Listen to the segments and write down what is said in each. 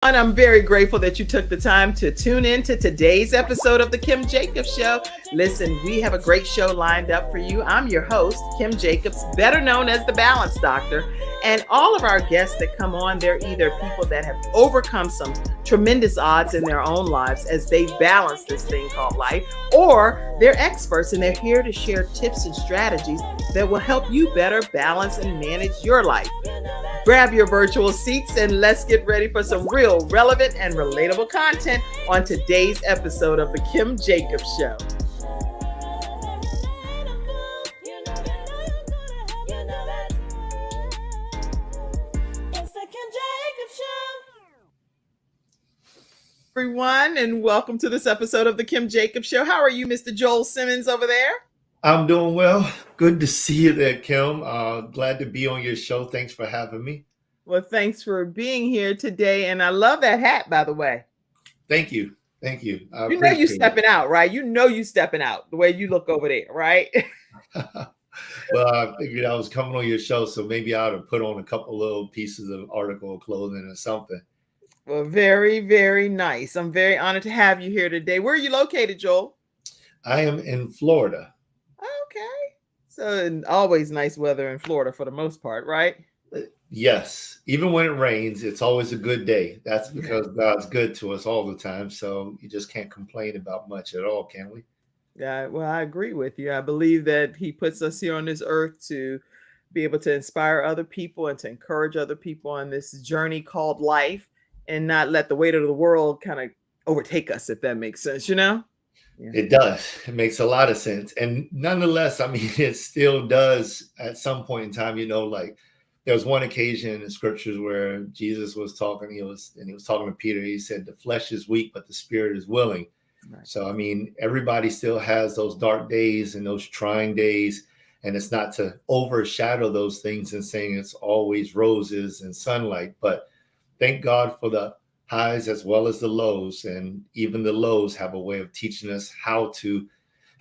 And I'm very grateful that you took the time to tune in to today's episode of The Kim Jacobs Show. Listen, we have a great show lined up for you. I'm your host, Kim Jacobs, better known as the Balance Doctor. And all of our guests that come on, they're either people that have overcome some tremendous odds in their own lives as they balance this thing called life, or they're experts and they're here to share tips and strategies that will help you better balance and manage your life. Grab your virtual seats and let's get ready for some real relevant and relatable content on today's episode of The Kim Jacobs Show. Everyone, and welcome to this episode of The Kim Jacobs Show. How are you, Mr. Joel Simmons over there? I'm doing well. Good to see you there, Kim. Glad to be on your show. Thanks for having me. Well, thanks for being here today. And I love that hat, by the way. Thank you. Thank you. You know you're stepping out, right? You know you're stepping out the way you look over there, right? Well, I figured I was coming on your show, so maybe I ought to put on a couple little pieces of article of clothing or something. Well, very, very nice. I'm very honored to have you here today. Where are you located, Joel? I am in Florida. Okay. So always nice weather in Florida for the most part, right? Yes. Even when it rains, it's always a good day. That's because God's good to us all the time. So you just can't complain about much at all, can we? Yeah, well, I agree with you. I believe that he puts us here on this earth to be able to inspire other people and to encourage other people on this journey called life and not let the weight of the world kind of overtake us, if that makes sense, you know? Yeah. It does. It makes a lot of sense. And nonetheless, I mean, it still does at some point in time, like there was one occasion in scriptures where Jesus was talking, he was talking to Peter. He said, the flesh is weak, but the spirit is willing. Right. So, I mean, everybody still has those dark days and those trying days. And it's not to overshadow those things and saying it's always roses and sunlight. But thank God for the highs as well as the lows, and even the lows have a way of teaching us how to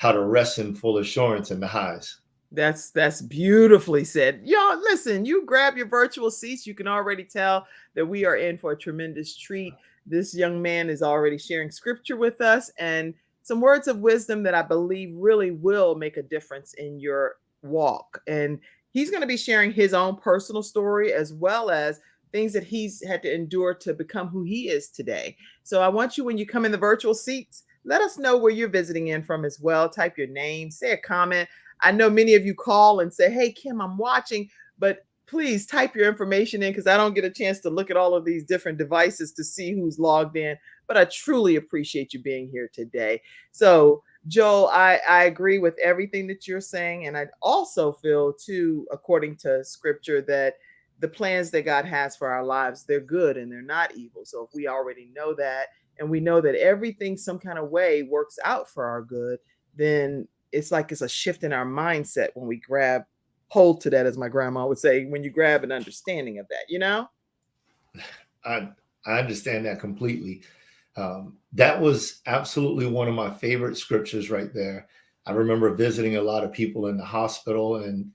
rest in full assurance in the highs. That's beautifully said. Y'all, listen, you grab your virtual seats. You can already tell that we are in for a tremendous treat. This young man is already sharing scripture with us and some words of wisdom that I believe really will make a difference in your walk. And he's going to be sharing his own personal story as well as things that he's had to endure to become who he is today. So I want you, when you come in the virtual seats, let us know where you're visiting in from as well. Type your name, say a comment. I know many of you call and say, hey, Kim, I'm watching, but please type your information in because I don't get a chance to look at all of these different devices to see who's logged in. But I truly appreciate you being here today. So, Joel, I agree with everything that you're saying. And I also feel, too, according to scripture, that the plans that God has for our lives, they're good and they're not evil. So if we already know that, and we know that everything some kind of way works out for our good, then it's like it's a shift in our mindset when we grab hold to that, as my grandma would say, when you grab an understanding of that, you know? I understand that completely. That was absolutely one of my favorite scriptures right there. I remember visiting a lot of people in the hospital and,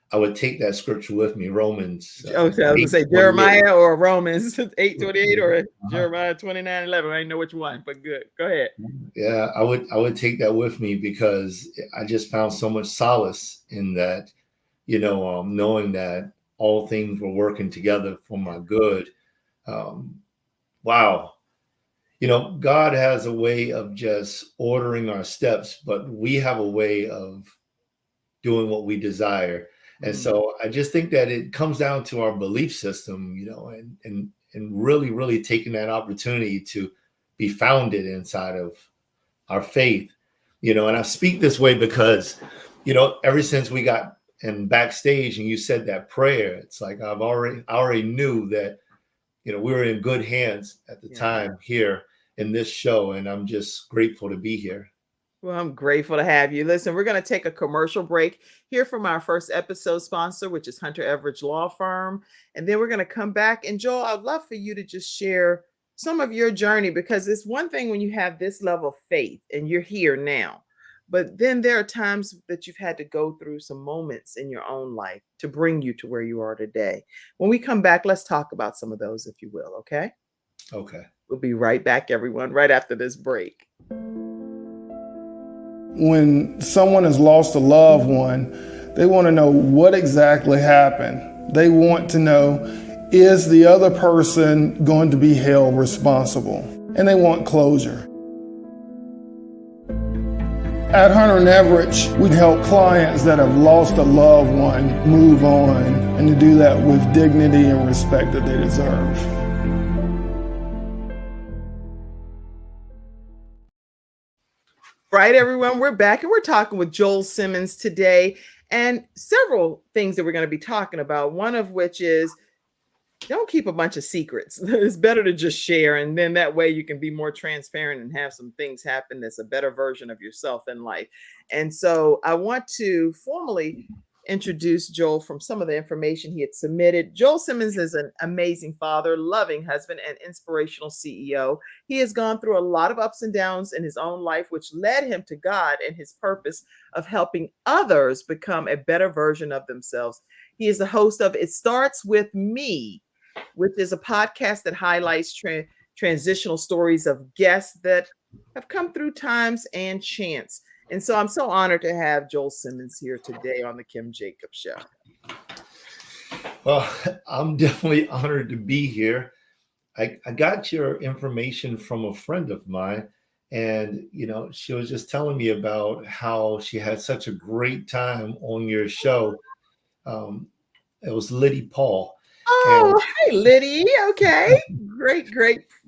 I would take that scripture with me, Romans. I was going to say Jeremiah or Romans 8:28 or Jeremiah 29:11. I didn't know which one, but good. Go ahead. Yeah, I would take that with me because I just found so much solace in that, knowing that all things were working together for my good. Wow. God has a way of just ordering our steps, but we have a way of doing what we desire. And so I just think that it comes down to our belief system, and really, really taking that opportunity to be founded inside of our faith, and I speak this way because, ever since we got in backstage and you said that prayer, it's like I already knew that, we were in good hands at the time here in this show. And I'm just grateful to be here. Well, I'm grateful to have you. Listen, we're going to take a commercial break, hear from our first episode sponsor, which is Hunter Everidge Law Firm. And then we're going to come back. And Joel, I'd love for you to just share some of your journey, because it's one thing when you have this level of faith and you're here now, but then there are times that you've had to go through some moments in your own life to bring you to where you are today. When we come back, let's talk about some of those, if you will. Okay. Okay. We'll be right back, everyone, right after this break. When someone has lost a loved one, they want to know what exactly happened. They want to know, is the other person going to be held responsible? And they want closure. At Hunter and Everett, we help clients that have lost a loved one move on, and to do that with dignity and respect that they deserve. Right, everyone, we're back and we're talking with Joel Simmons today, and several things that we're going to be talking about, one of which is don't keep a bunch of secrets. It's better to just share, and then that way you can be more transparent and have some things happen that's a better version of yourself in life. And so I want to formally introduce Joel from some of the information he had submitted. Joel Simmons is an amazing father, loving husband, and inspirational CEO. He has gone through a lot of ups and downs in his own life, which led him to God and his purpose of helping others become a better version of themselves. He is the host of It Starts With Me, which is a podcast that highlights transitional stories of guests that have come through times and chance. And so I'm so honored to have Joel Simmons here today on the Kim Jacobs Show. Well, I'm definitely honored to be here. I got your information from a friend of mine, and she was just telling me about how she had such a great time on your show. It was Liddy Paul. Oh, And hey, Liddy. Okay. Great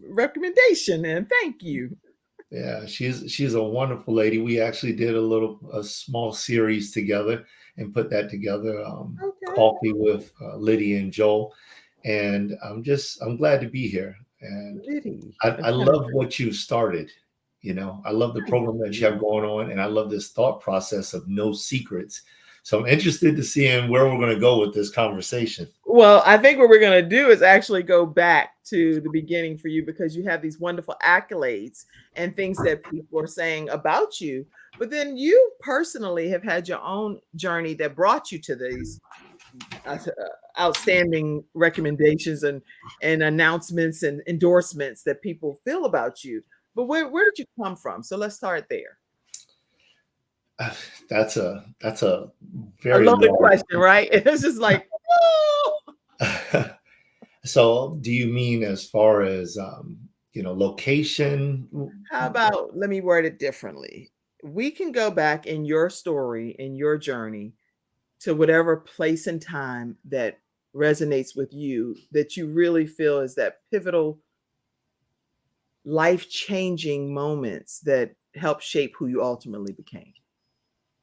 recommendation, and thank you. yeah, she's a wonderful lady. We actually did a small series together and put that together. Okay. Coffee with Liddy and Joel, and I'm glad to be here. And Liddy. I love what you've started. I love the program that you have going on, and I love this thought process of no secrets. So I'm interested to see where we're going to go with this conversation. Well, I think what we're going to do is actually go back to the beginning for you, because you have these wonderful accolades and things that people are saying about you. But then you personally have had your own journey that brought you to these outstanding recommendations and announcements and endorsements that people feel about you. But where did you come from? So let's start there. That's a very loaded question, right? It's just like, So do you mean as far as location? How about, let me word it differently. We can go back in your story, in your journey, to whatever place and time that resonates with you, that you really feel is that pivotal, life-changing moments that help shape who you ultimately became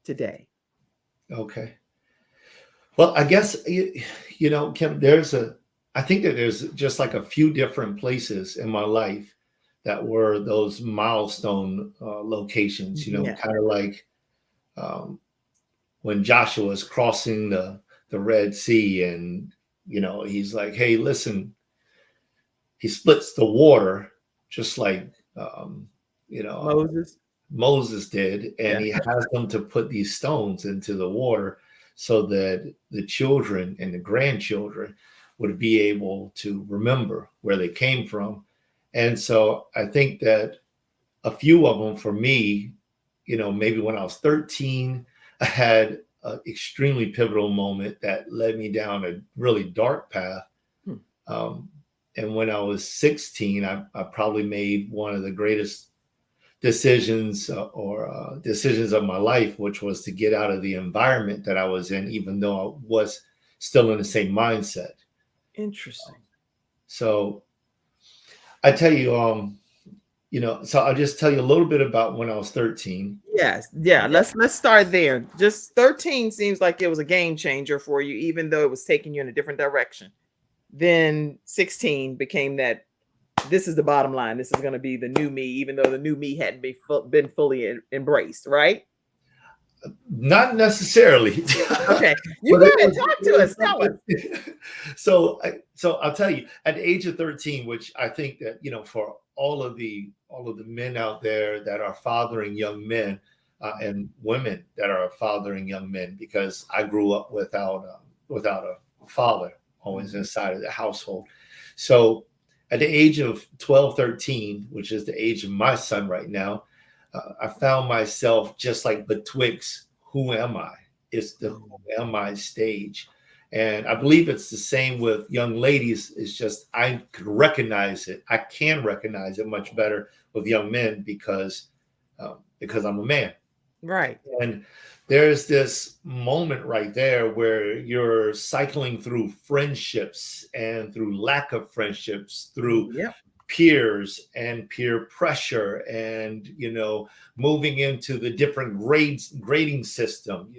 today. Okay. Well, I guess, Kim, I think that there's just like a few different places in my life that were those milestone locations, kind of like when Joshua is crossing the Red Sea, and, he's like, hey, listen, he splits the water just like, Moses did, and he has them to put these stones into the water so that the children and the grandchildren would be able to remember where they came from. And so I think that a few of them for me, maybe when I was 13, I had an extremely pivotal moment that led me down a really dark path. And when I was 16, I probably made one of the greatest decisions decisions of my life, which was to get out of the environment that I was in, even though I was still in the same mindset. Interesting. So I tell you, so I'll just tell you a little bit about when I was 13. Yes. Yeah. Let's start there. Just 13 seems like it was a game changer for you, even though it was taking you in a different direction. Then 16 became that this is the bottom line. This is going to be the new me, even though the new me hadn't been fully embraced, right? Not necessarily. Okay, you go ahead, talk to us. Tell us. So I'll tell you, at the age of 13, which I think that for all of the men out there that are fathering young men and women that are fathering young men, because I grew up without a father always inside of the household. So At the age of 12, 13, which is the age of my son right now, I found myself just like betwixt who am I? It's the who am I stage. And I believe it's the same with young ladies. It's just I could recognize it. I can recognize it much better with young men because I'm a man. Right. And there's this moment right there where you're cycling through friendships and through lack of friendships, through Yep. peers and peer pressure, and moving into the different grading system,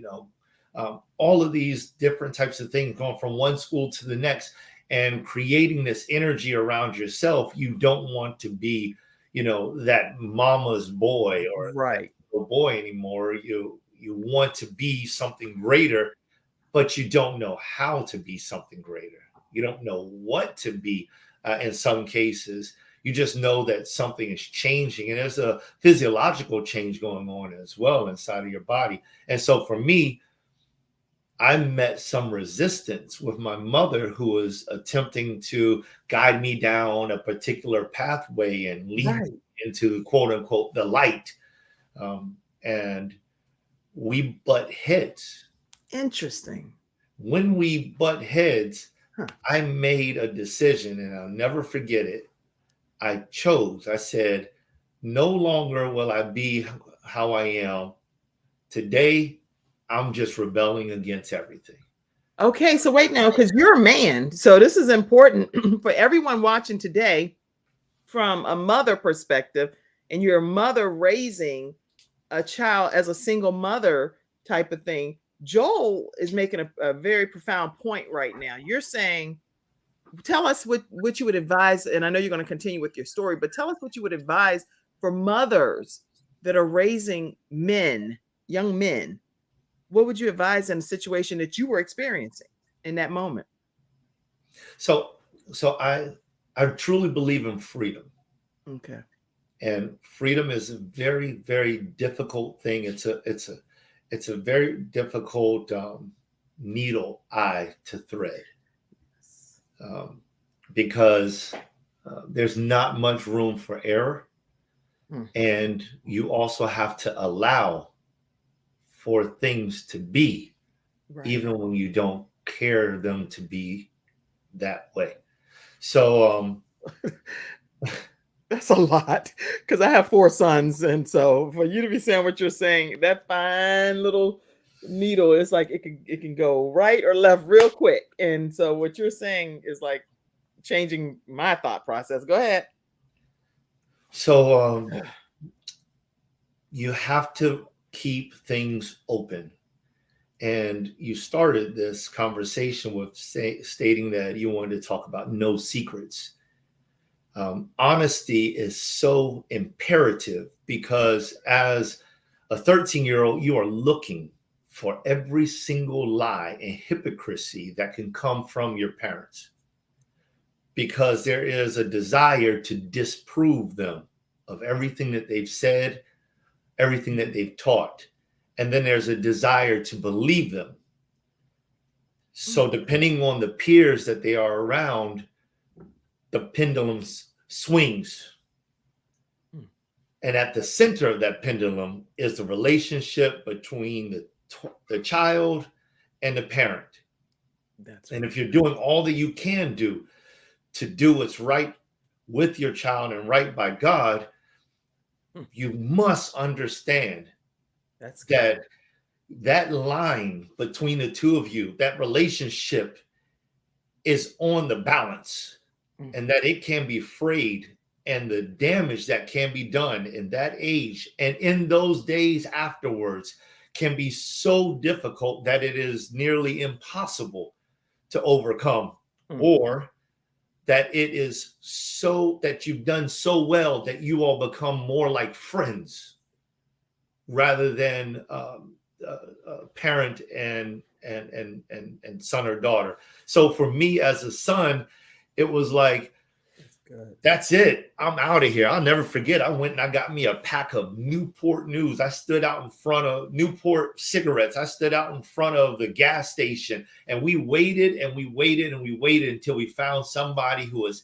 all of these different types of things, going from one school to the next and creating this energy around yourself. You don't want to be that mama's boy or Right. boy anymore. You want to be something greater, but you don't know how to be something greater. You don't know what to be. In some cases, you just know that something is changing, and there's a physiological change going on as well inside of your body. And so for me, I met some resistance with my mother, who was attempting to guide me down a particular pathway and lead Right. me into quote unquote the light. And we butt heads. Interesting. When we butt heads, Huh. I made a decision, and I'll never forget it. I said, no longer will I be how I am. Today, I'm just rebelling against everything. Okay, so wait now, because you're a man. So this is important for everyone watching today from a mother perspective, and you're a mother raising a child as a single mother type of thing. Joel is making a very profound point right now. You're saying, tell us what you would advise, and I know you're going to continue with your story, but tell us what you would advise for mothers that are raising men, young men. What would you advise in a situation that you were experiencing in that moment? So I truly believe in freedom. Okay. And freedom is a very, very difficult thing. It's a very difficult needle eye to thread, because there's not much room for error. And you also have to allow for things to be, right, even when you don't care them to be that way. So that's a lot, because I have 4 sons, and so for you to be saying what you're saying, that fine little needle is like it can go right or left real quick. And so what you're saying is like changing my thought process. Go ahead. So you have to keep things open. And you started this conversation with stating that you wanted to talk about no secrets. Honesty is so imperative, because as a 13-year-old, you are looking for every single lie and hypocrisy that can come from your parents, because there is a desire to disprove them of everything that they've said, everything that they've taught. And then there's a desire to believe them. So depending on the peers that they are around, the pendulum swings. And at the center of that pendulum is the relationship between the child and the parent. That's right. And if you're doing all that you can do to do what's right with your child and right by God, you must understand that line between the two of you, that relationship is on the balance, and that it can be frayed, and the damage that can be done in that age and in those days afterwards can be so difficult that it is nearly impossible to overcome, or that it is so that you've done so well that you all become more like friends rather than parent and son or daughter. So for me as a son, it was like, that's it. I'm out of here. I'll never forget. I went and I got me a pack of Newport News. I stood out in front of Newport cigarettes. I stood out in front of the gas station, and we waited and we waited and we waited until we found somebody who was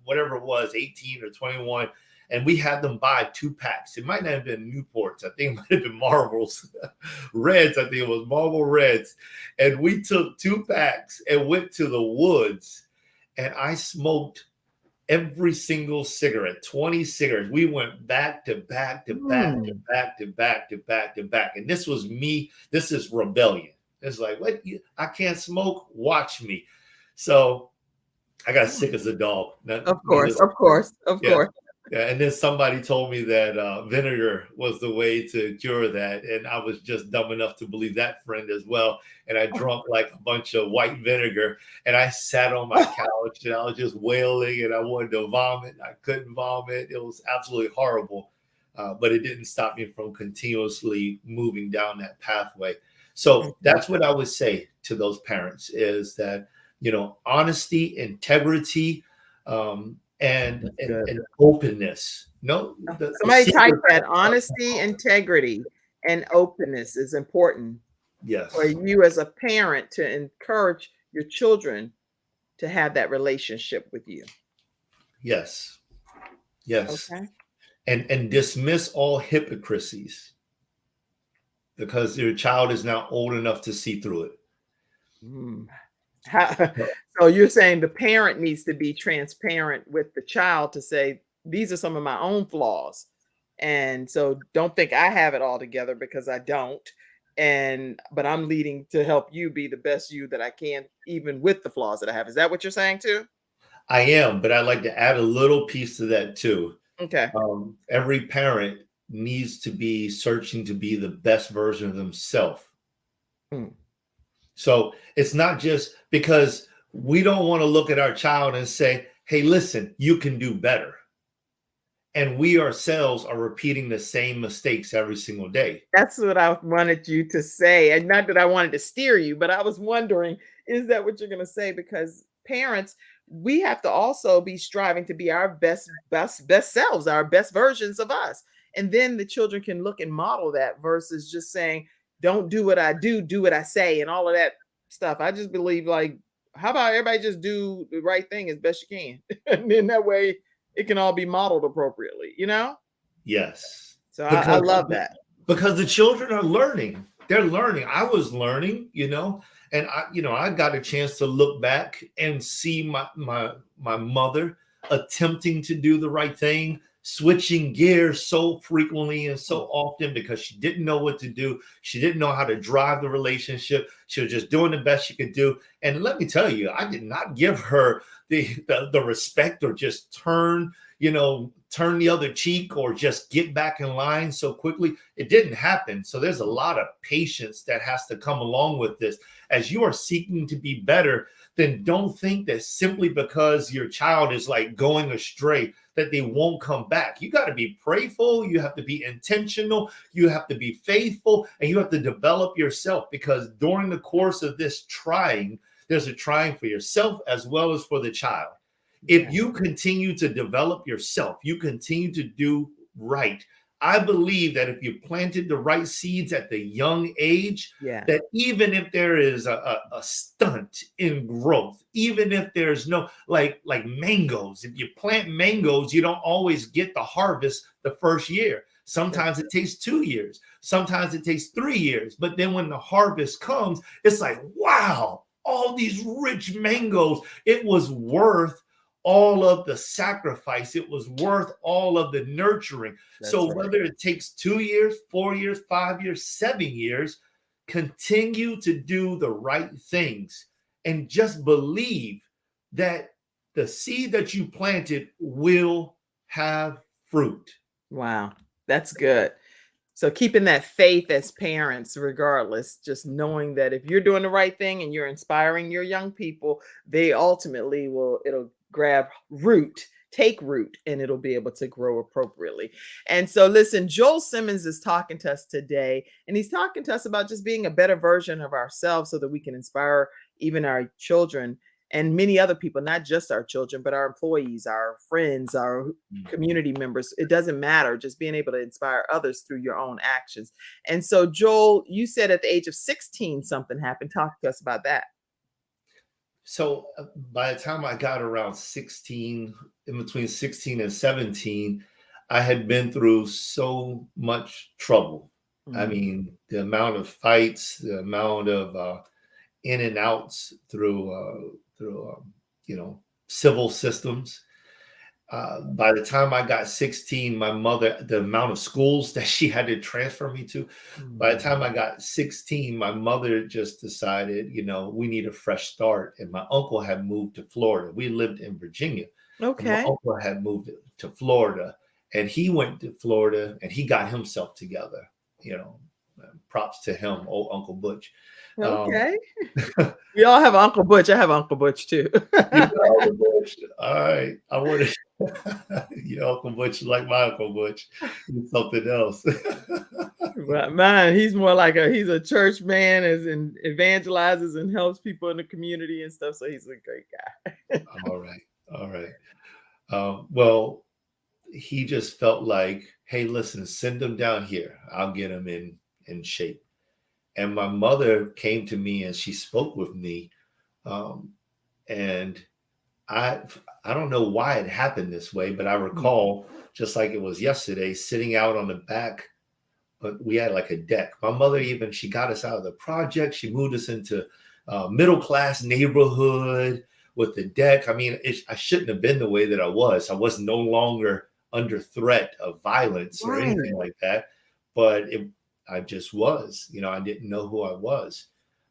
whatever it was, 18 or 21. And we had them buy 2 packs. It might not have been Newports. I think it might have been Marlboros Reds. I think it was Marlboro Reds. And we took 2 packs and went to the woods. And I smoked every single cigarette, 20 cigarettes. We went back to back to back to back to back to back to back. And this was me. This is rebellion. It's like, what? I can't smoke. Watch me. So I got sick as a dog. Of course. Yeah, and then somebody told me that vinegar was the way to cure that. And I was just dumb enough to believe that friend as well. And I drunk like a bunch of white vinegar. And I sat on my couch and I was just wailing and I wanted to vomit. I couldn't vomit. It was absolutely horrible. But it didn't stop me from continuously moving down that pathway. So that's what I would say to those parents is that, honesty, integrity, and openness. Somebody type that. Honesty, integrity, and openness is important. Yes. For you as a parent to encourage your children to have that relationship with you. Yes. Yes. Okay. And dismiss all hypocrisies because your child is now old enough to see through it. So you're saying the parent needs to be transparent with the child to say, these are some of my own flaws. And so don't think I have it all together because I don't. But I'm leading to help you be the best you that I can, even with the flaws that I have. Is that what you're saying too? I am, but I'd like to add a little piece to that too. Okay. Every parent needs to be searching to be the best version of themselves. So it's not just because we don't want to look at our child and say, hey, listen, you can do better. And we ourselves are repeating the same mistakes every single day. That's what I wanted you to say. And not that I wanted to steer you, but I was wondering, is that what you're going to say? Because parents, we have to also be striving to be our best selves, our best versions of us. And then the children can look and model that versus just saying, don't do what I do what I say and all of that stuff. I just believe like, how about everybody just do the right thing as best you can? And then that way it can all be modeled appropriately, Yes. So I love that. Because the children are learning. They're learning. I was learning, and I got a chance to look back and see my mother attempting to do the right thing, switching gears so frequently and so often because she didn't know what to do. She didn't know how to drive the relationship. She was just doing the best she could do. And let me tell you, I did not give her the respect or just turn the other cheek or just get back in line so quickly. It didn't happen. So there's a lot of patience that has to come along with this. As you are seeking to be better, then don't think that simply because your child is like going astray that they won't come back. You got to be prayerful. You have to be intentional. You have to be faithful, and you have to develop yourself, because during the course of this trying, there's a trying for yourself as well as for the child. If you continue to develop yourself, you continue to do right. I believe that if you planted the right seeds at the young age, that even if there is a stunt in growth, even if there's no like mangoes, if you plant mangoes, you don't always get the harvest the first year. Sometimes it takes 2 years. Sometimes it takes 3 years. But then when the harvest comes, it's like, wow, all these rich mangoes. It was worth all of the sacrifice. It was worth all of the nurturing. Whether it takes 2 years, 4 years, 5 years, 7 years, continue to do the right things and just believe that the seed that you planted will have fruit. Wow, that's good. So keeping that faith as parents, regardless, just knowing that if you're doing the right thing and you're inspiring your young people, they ultimately it'll take root, and it'll be able to grow appropriately. And so listen, Joel Simmons is talking to us today, and he's talking to us about just being a better version of ourselves so that we can inspire even our children and many other people, not just our children, but our employees, our friends, our community members. It doesn't matter, just being able to inspire others through your own actions. And so Joel, you said at the age of 16, something happened. Talk to us about that. So by the time I got around 16, in between 16 and 17, I had been through so much trouble. I Mm. mean, the amount of fights, the amount of in and outs through civil systems. By the time I got 16, my mother, the amount of schools that she had to transfer me to, by the Mm. time I got 16, my mother just decided, we need a fresh start. And my uncle had moved to Florida. We lived in Virginia, and my Okay. uncle had moved to Florida. And he went to Florida and he got himself together. You know, Props to him, old Uncle Butch. Um, Okay. We all have Uncle Butch. I have Uncle Butch too. You know, Uncle Butch. All right. I want to, Uncle Butch, like my Uncle Butch. He's something else. But mine, he's a church man, as in evangelizes and helps people in the community and stuff. So he's a great guy. All right. All right. Well, he just felt like, hey, listen, send him down here. I'll get him in shape. And my mother came to me and she spoke with me. Um, and I I don't know why it happened this way, but I Mm. recall just like it was yesterday, sitting out on the back. But we had like a deck. My mother even she got us out of the project. She moved us into a middle class neighborhood with the deck. I mean, I shouldn't have been the way that I was. I was no longer under threat of violence or Right. anything like that. But I just was. I didn't know who I was,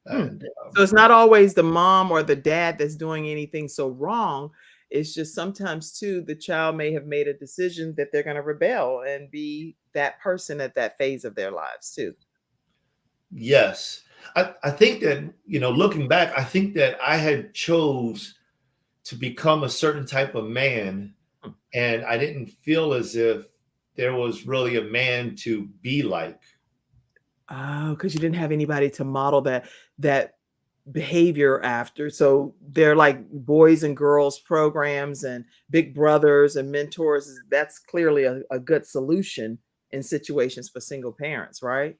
Hmm. and So it's not always the mom or the dad that's doing anything so wrong. It's just sometimes too, the child may have made a decision that they're going to rebel and be that person at that phase of their lives too. yes, I think that looking back, I think that I had chose to become a certain type of man, Hmm. and I didn't feel as if there was really a man to be like. Oh, because you didn't have anybody to model that behavior after. So they're like boys and girls programs and big brothers and mentors. That's clearly a good solution in situations for single parents, right?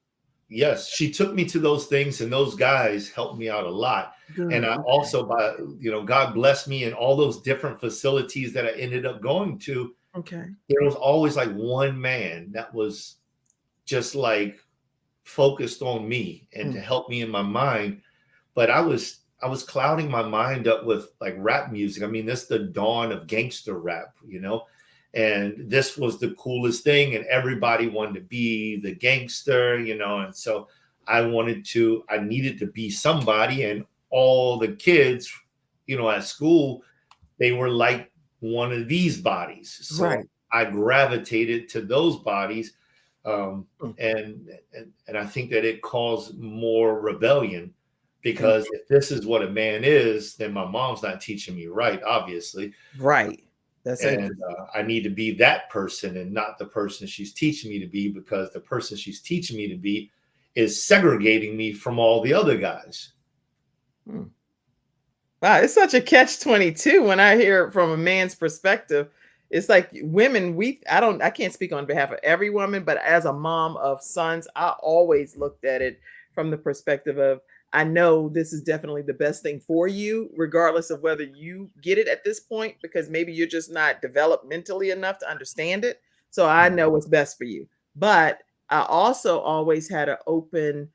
Yes, she took me to those things, and those guys helped me out a lot. And Good. I Okay. also, God blessed me in all those different facilities that I ended up going to. Okay. There was always like one man that was just like focused on me and to Mm. help me in my mind. But I was clouding my mind up with like rap music. I mean, this is the dawn of gangster rap. And this was the coolest thing, and everybody wanted to be the gangster. And so I needed to be somebody, and all the kids, at school, they were like one of these bodies. So Right. I gravitated to those bodies. Um, Mm. and I think that it caused more rebellion, And because if this is what a man is, then my mom's not teaching me right, obviously. right. That's And interesting. I need to be that person and not the person she's teaching me to be, because the person she's teaching me to be is segregating me from all the other guys. Hmm. Wow, it's such a catch-22 when I hear it from a man's perspective. It's like women, I can't speak on behalf of every woman, but as a mom of sons, I always looked at it from the perspective of, I know this is definitely the best thing for you, regardless of whether you get it at this point, because maybe you're just not developed mentally enough to understand it. So I know what's best for you. But I also always had an open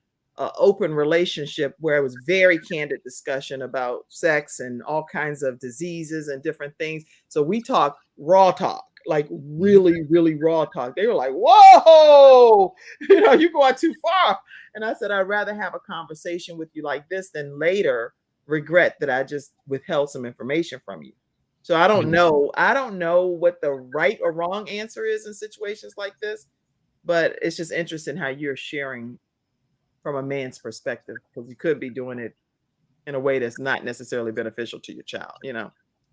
relationship where it was very candid discussion about sex and all kinds of diseases and different things. So we talk raw talk, like Mhm. really, really raw talk. They were like, "Whoa, you're going too far." And I said, "I'd rather have a conversation with you like this than later regret that I just withheld some information from you." So I don't Mhm. know. I don't know what the right or wrong answer is in situations like this, but it's just interesting how you're sharing from a man's perspective, because you could be doing it in a way that's not necessarily beneficial to your child.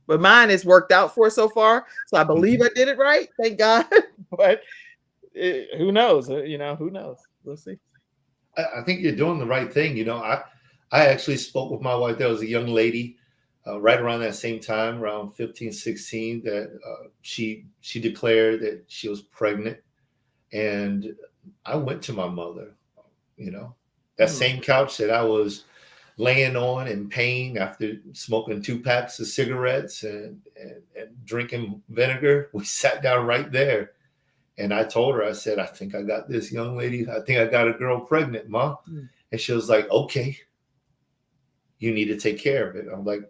But mine has worked out for so far, so I believe Mhm. I did it right, thank God. But who knows? Who knows? We'll see. I think you're doing the right thing. I actually spoke with my wife. There was a young lady right around that same time, around 15, 16, that she declared that she was pregnant. And I went to my mother, you know, that Mhm. same couch that I was laying on in pain after smoking 2 packs of cigarettes and drinking vinegar. We sat down right there. And I told her, I said, I think I got this young lady. I think I got a girl pregnant, Ma. Mm. And she was like, okay, you need to take care of it. I'm like,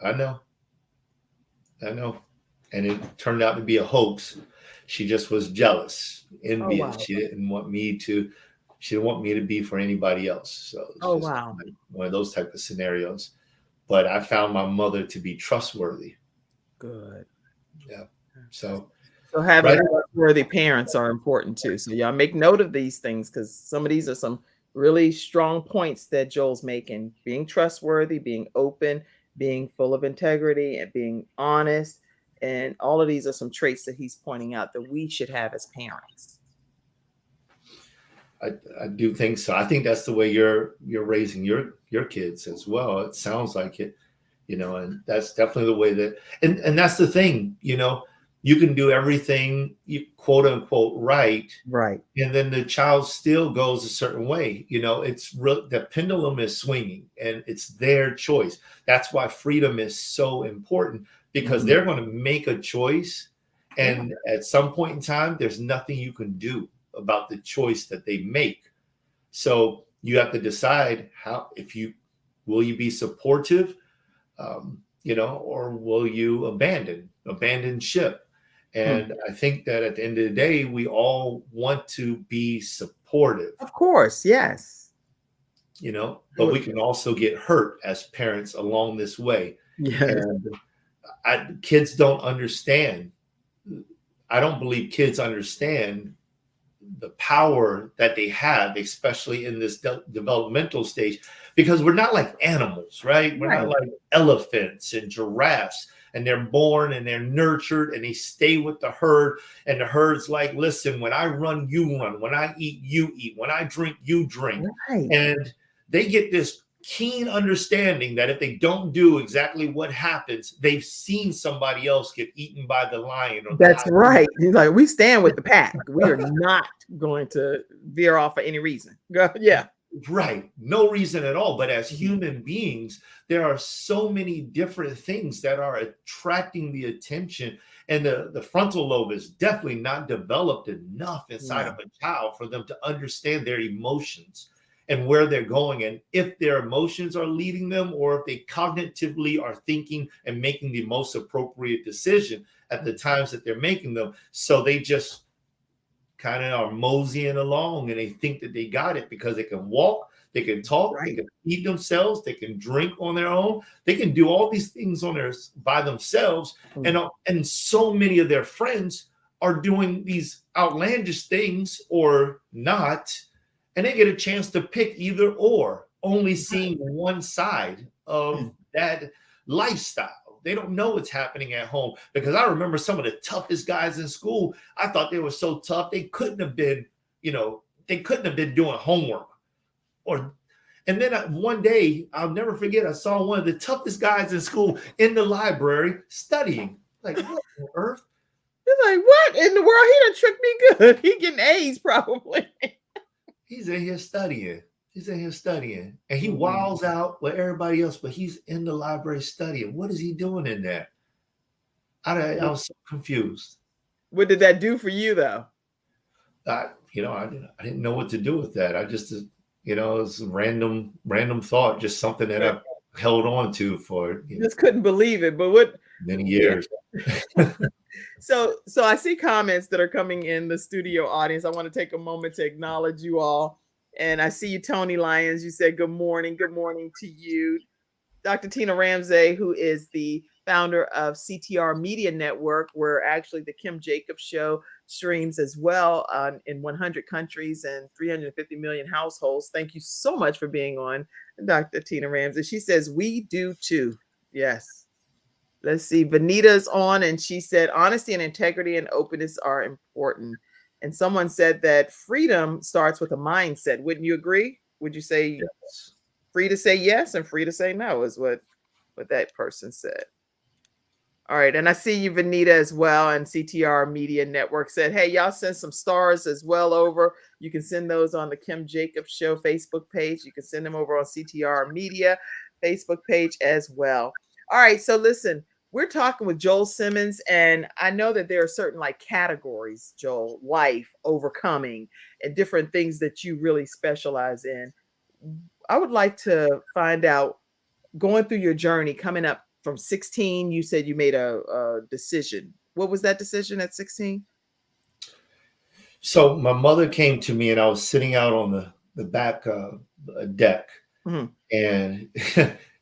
I know. And it turned out to be a hoax. She just was jealous, envious. Wow. She didn't want me to be for anybody else. So it's just Wow. like one of those type of scenarios. But I found my mother to be trustworthy. Good. Yeah. So having trustworthy parents are important too. So y'all make note of these things, because some of these are some really strong points that Joel's making. Being trustworthy, being open, being full of integrity, and being honest. And all of these are some traits that he's pointing out that we should have as parents. I do think so. I think that's the way you're raising your kids as well. It sounds like it, and that's definitely the way that, and that's the thing, you can do everything you quote unquote right. And then the child still goes a certain way. It's real. The pendulum is swinging and it's their choice. That's why freedom is so important, because they're going to make a choice. And at some point in time, there's nothing you can do about the choice that they make. So you have to decide will you be supportive, or will you abandon ship? And I think that at the end of the day, we all want to be supportive. Of course, yes. But we can also get hurt as parents along this way. Yes. And kids don't understand. I don't believe kids understand the power that they have, especially in this developmental stage, because we're not like animals, right? We're not like elephants and giraffes, and they're born and they're nurtured and they stay with the herd. And the herd's like, listen, when I run, you run. When I eat, you eat. When I drink, you drink. And they get this keen understanding that if they don't do exactly what happens, they've seen somebody else get eaten by the lion. That's right. He's like, we stand with the pack. We are not going to veer off for any reason. Yeah. Right. No reason at all. But as human beings, there are so many different things that are attracting the attention. And the frontal lobe is definitely not developed enough inside of a child for them to understand their emotions and where they're going, and if their emotions are leading them, or if they cognitively are thinking and making the most appropriate decision at the times that they're making them. So they just kind of are moseying along, and they think that they got it because they can walk, they can talk, they can feed themselves, they can drink on their own, they can do all these things by themselves. And so many of their friends are doing these outlandish things or not. And they get a chance to pick either or, only seeing one side of that lifestyle. They don't know what's happening at home, because I remember some of the toughest guys in school. I thought they were so tough. They couldn't have been, doing homework. And then one day, I'll never forget, I saw one of the toughest guys in school in the library studying. Like, what on earth? You're like, what in the world? He done tricked me good. He getting A's probably. He's in here studying. And he wiles out with everybody else, but he's in the library studying. What is he doing in there? I was so confused. What did that do for you, though? I didn't know what to do with that. I just, it was a random thought, just something that I held on to for just couldn't believe it. But many years. So I see comments that are coming in the studio audience. I want to take a moment to acknowledge you all. And I see you, Tony Lyons. You said good morning. Good morning to you. Dr. Tina Ramsey, who is the founder of CTR Media Network, where actually the Kim Jacobs Show streams as well in 100 countries and 350 million households. Thank you so much for being on, Dr. Tina Ramsey. She says, we do too. Yes. Let's see. Vanita's on, and she said, honesty and integrity and openness are important. And someone said that freedom starts with a mindset. Wouldn't you agree? Would you say free to say yes and free to say no is what that person said? All right. And I see you, Vanita, as well. And CTR Media Network said, hey, y'all send some stars as well over. You can send those on the Kim Jacobs Show Facebook page. You can send them over on CTR Media Facebook page as well. All right. So listen, we're talking with Joel Simmons. And I know that there are certain like categories, Joel, life, overcoming, and different things that you really specialize in. I would like to find out, going through your journey, coming up from 16, you said you made a decision. What was that decision at 16? So my mother came to me, and I was sitting out on the back deck, Mhm. and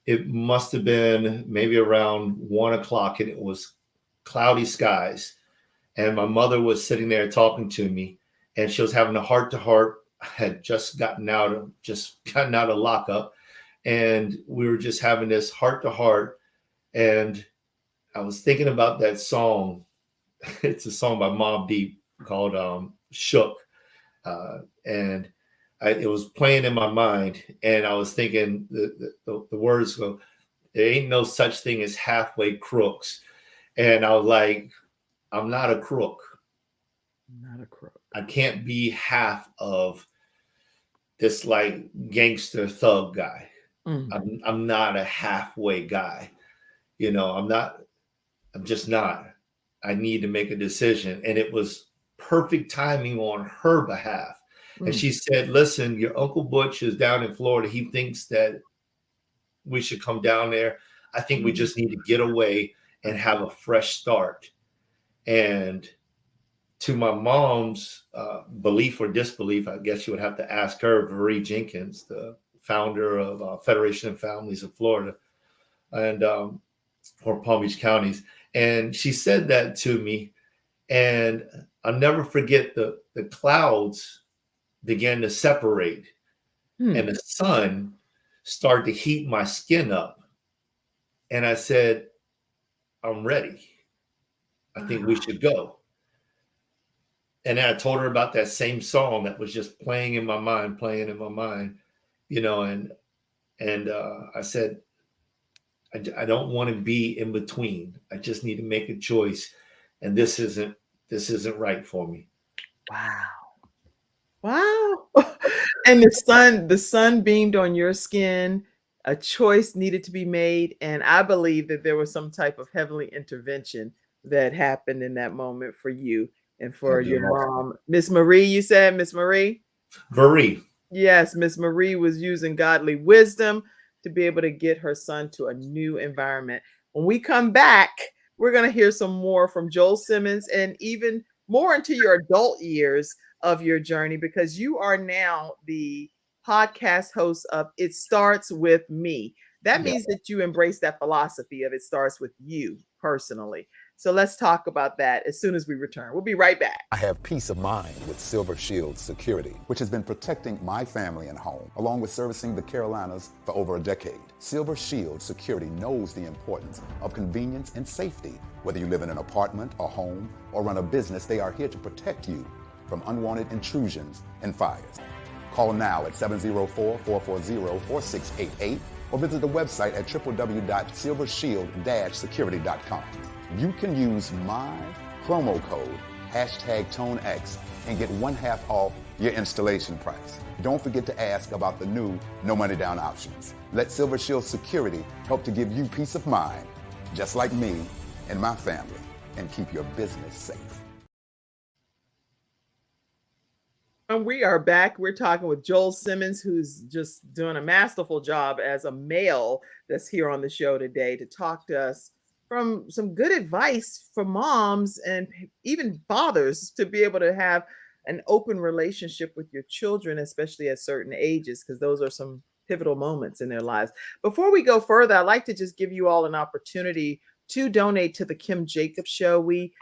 it must have been maybe around 1 o'clock, and it was cloudy skies. And my mother was sitting there talking to me, and she was having a heart to heart. I had just gotten out of lockup, and we were just having this heart to heart. And I was thinking about that song. It's a song by Mobb Deep called "Shook," and it was playing in my mind. And I was thinking the words go, "There ain't no such thing as halfway crooks." And I was like, I'm not a crook. Not a crook. I can't be half of this like gangster thug guy. Mhm. I'm not a halfway guy. I'm not. I'm just not. I need to make a decision, and it was perfect timing on her behalf. And Mm. she said, "Listen, your Uncle Butch is down in Florida. He thinks that we should come down there. I think we just need to get away and have a fresh start." And to my mom's belief or disbelief, I guess you would have to ask her, Marie Jenkins, the founder of Federation of Families of Florida and or Palm Beach counties. And she said that to me, and I'll never forget the clouds began to separate, Hmm. and the sun started to heat my skin up. And I said, I'm ready. I think we should go. And then I told her about that same song that was just playing in my mind, and I said, I don't want to be in between. I just need to make a choice, and this isn't right for me. Wow. Wow. And the sun beamed on your skin. A choice needed to be made. And I believe that there was some type of heavenly intervention that happened in that moment for you and I for do your also. mom. Miss Marie, you said, Miss Marie? Marie, Yes, Miss Marie was using godly wisdom to be able to get her son to a new environment. When we come back, we're going to hear some more from Joel Simmons and even more into your adult years of your journey, because you are now the podcast host of It Starts With Me. That yeah. means that you embrace that philosophy of it starts with you personally. So let's talk about that as soon as we return. We'll be right back. I have peace of mind with Silver Shield Security, which has been protecting my family and home, along with servicing the Carolinas for over a decade. Silver Shield Security knows the importance of convenience and safety. Whether you live in an apartment, a home, or run a business, they are here to protect you from unwanted intrusions and fires. Call now at 704-440-4688 or visit the website at www.silvershield-security.com. You can use my promo code #ToneX and get 1/2 off your installation price. Don't forget to ask about the new no money down options. Let Silver Shield Security help to give you peace of mind, just like me and my family, and keep your business safe. And we are back. We're talking with Joel Simmons, who's just doing a masterful job as a male that's here on the show today to talk to us from some good advice for moms and even fathers to be able to have an open relationship with your children, especially at certain ages, because those are some pivotal moments in their lives. Before we go further, I'd like to just give you all an opportunity to donate to the Kim Jacobs Show. We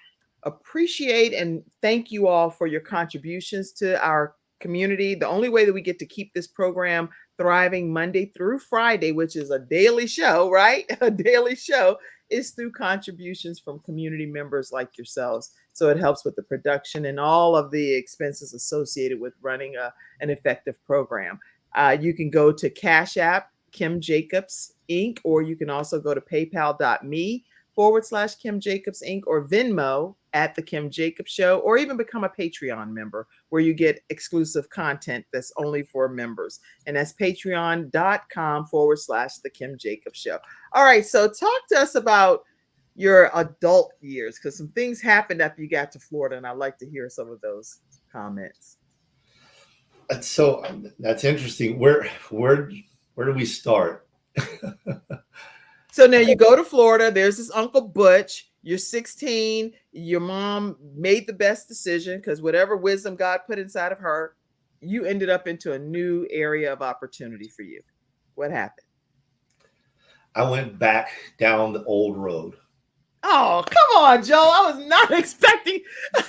appreciate and thank you all for your contributions to our community. The only way that we get to keep this program thriving Monday through Friday, which is a daily show, right? A daily show, is through contributions from community members like yourselves. So it helps with the production and all of the expenses associated with running an effective program. You can go to Cash App, Kim Jacobs Inc., or you can also go to paypal.me Kim Jacobs Inc. or Venmo at The Kim Jacobs Show, or even become a Patreon member where you get exclusive content that's only for members. And that's patreon.com/The Kim Jacobs Show. All right, so talk to us about your adult years, because some things happened after you got to Florida, and I'd like to hear some of those comments. So that's interesting. Where do we start? So now you go to Florida. There's this Uncle Butch. You're 16. Your mom made the best decision because whatever wisdom God put inside of her, you ended up into a new area of opportunity for you. What happened? I went back down the old road. Oh, come on, Joe. I was not expecting that.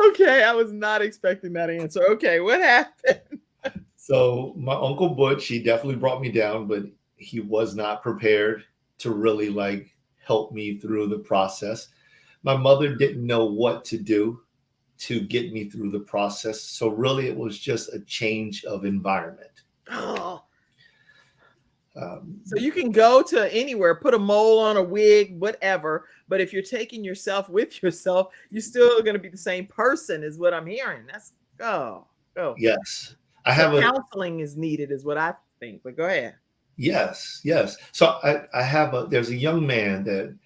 Okay, I was not expecting that answer. Okay, what happened? So my Uncle Butch, he definitely brought me down, but he was not prepared to really like help me through the process. My mother didn't know what to do to get me through the process. So really it was just a change of environment. Oh. So you can go to anywhere, put a mole on, a wig, whatever. But if you're taking yourself with yourself, you're still going to be the same person, is what I'm hearing. That's Yes. Counseling is needed, is what I think. But go ahead. Yes. So there's a young man that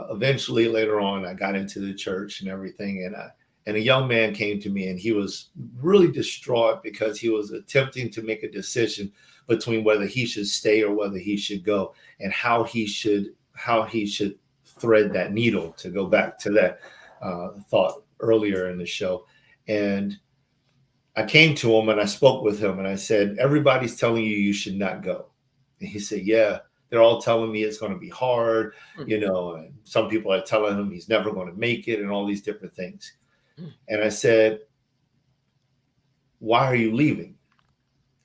eventually later on I got into the church and everything, and a young man came to me and he was really distraught because he was attempting to make a decision between whether he should stay or whether he should go, and how he should thread that needle, to go back to that thought earlier in the show. And I came to him and I spoke with him and I said, everybody's telling you should not go. And he said, yeah, they're all telling me it's going to be hard, and some people are telling him he's never going to make it and all these different things. And I said, why are you leaving?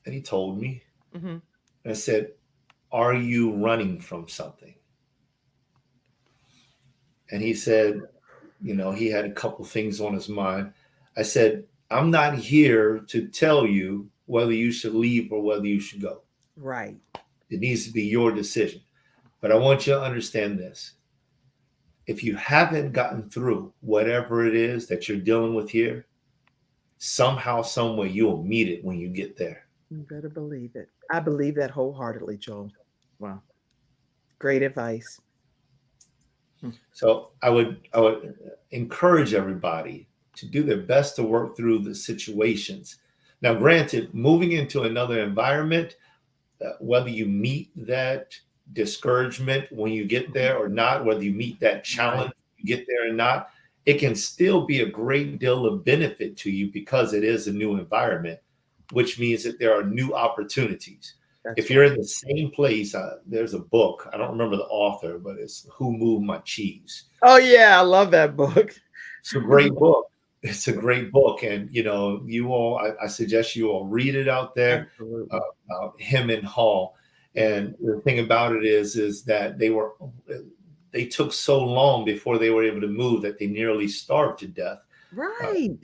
And he told me. Mm-hmm. And I said, are you running from something? And he said, he had a couple things on his mind. I said, I'm not here to tell you whether you should leave or whether you should go. Right. It needs to be your decision. But I want you to understand this. If you haven't gotten through whatever it is that you're dealing with here, somehow, some way, you'll meet it when you get there. You better believe it. I believe that wholeheartedly, Joel. Wow. Great advice. So I would encourage everybody to do their best to work through the situations. Now, granted, moving into another environment, whether you meet that discouragement when you get there or not, whether you meet that challenge when you get there or not, it can still be a great deal of benefit to you because it is a new environment, which means that there are new opportunities. If you're in the same place, there's a book. I don't remember the author, but it's Who Moved My Cheese. Oh, yeah. I love that book. It's a great book. It's a great book. And, you all, I suggest you all read it out there about him and Hall. And the thing about it is that they took so long before they were able to move that they nearly starved to death. Right.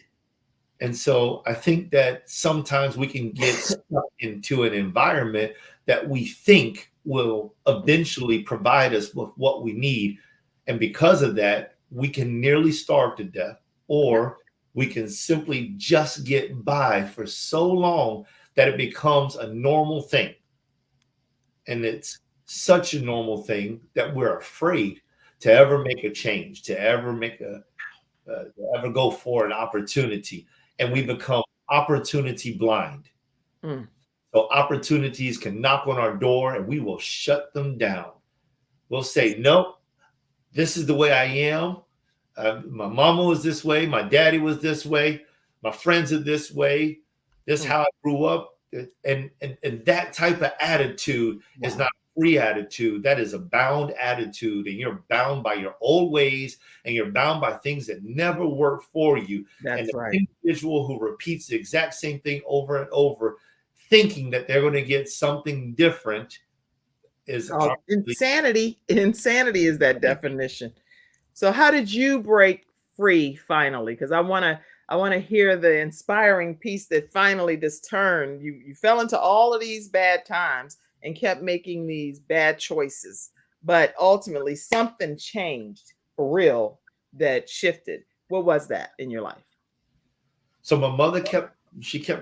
And so I think that sometimes we can get stuck into an environment that we think will eventually provide us with what we need. And because of that, we can nearly starve to death, or we can simply just get by for so long that it becomes a normal thing. And it's such a normal thing that we're afraid to ever make a change, to ever ever go for an opportunity. And we become opportunity blind. So opportunities can knock on our door and we will shut them down. We'll say, nope, this is the way I am. My mama was this way. My daddy was this way. My friends are this way. This is how I grew up. And that type of attitude is not a free attitude. That is a bound attitude. And you're bound by your old ways, and you're bound by things that never work for you. That's and the individual who repeats the exact same thing over and over, thinking that they're going to get something different, is insanity. Insanity is that definition. So how did you break free finally? Because I want to hear the inspiring piece that finally this turned. You fell into all of these bad times and kept making these bad choices. But ultimately, something changed for real that shifted. What was that in your life? So my mother kept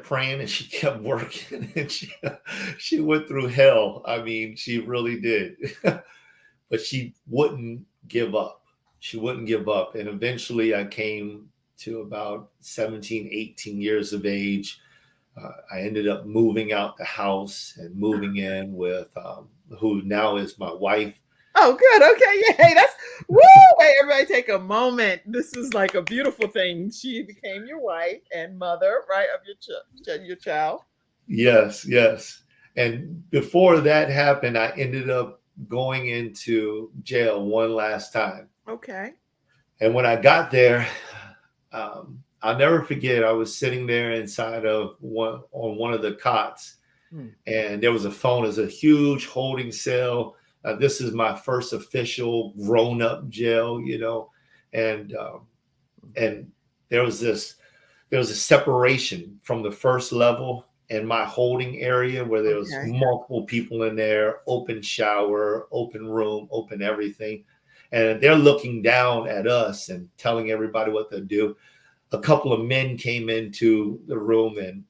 praying and she kept working and she went through hell. I mean, she really did. But she wouldn't give up. She wouldn't give up. And eventually I came to about 17, 18 years of age. I ended up moving out the house and moving in with who now is my wife. Oh, good. Okay. Yay. That's woo. Hey, everybody take a moment. This is like a beautiful thing. She became your wife and mother, right, of your child. Yes, yes. And before that happened, I ended up going into jail one last time. Okay. And when I got there, I'll never forget, I was sitting there inside of one of the cots, and there was a phone. It was a huge holding cell. This is my first official grown-up jail, and there was a separation from the first level and my holding area where there was multiple people in there, open shower, open room, open everything. And they're looking down at us and telling everybody what to do. A couple of men came into the room and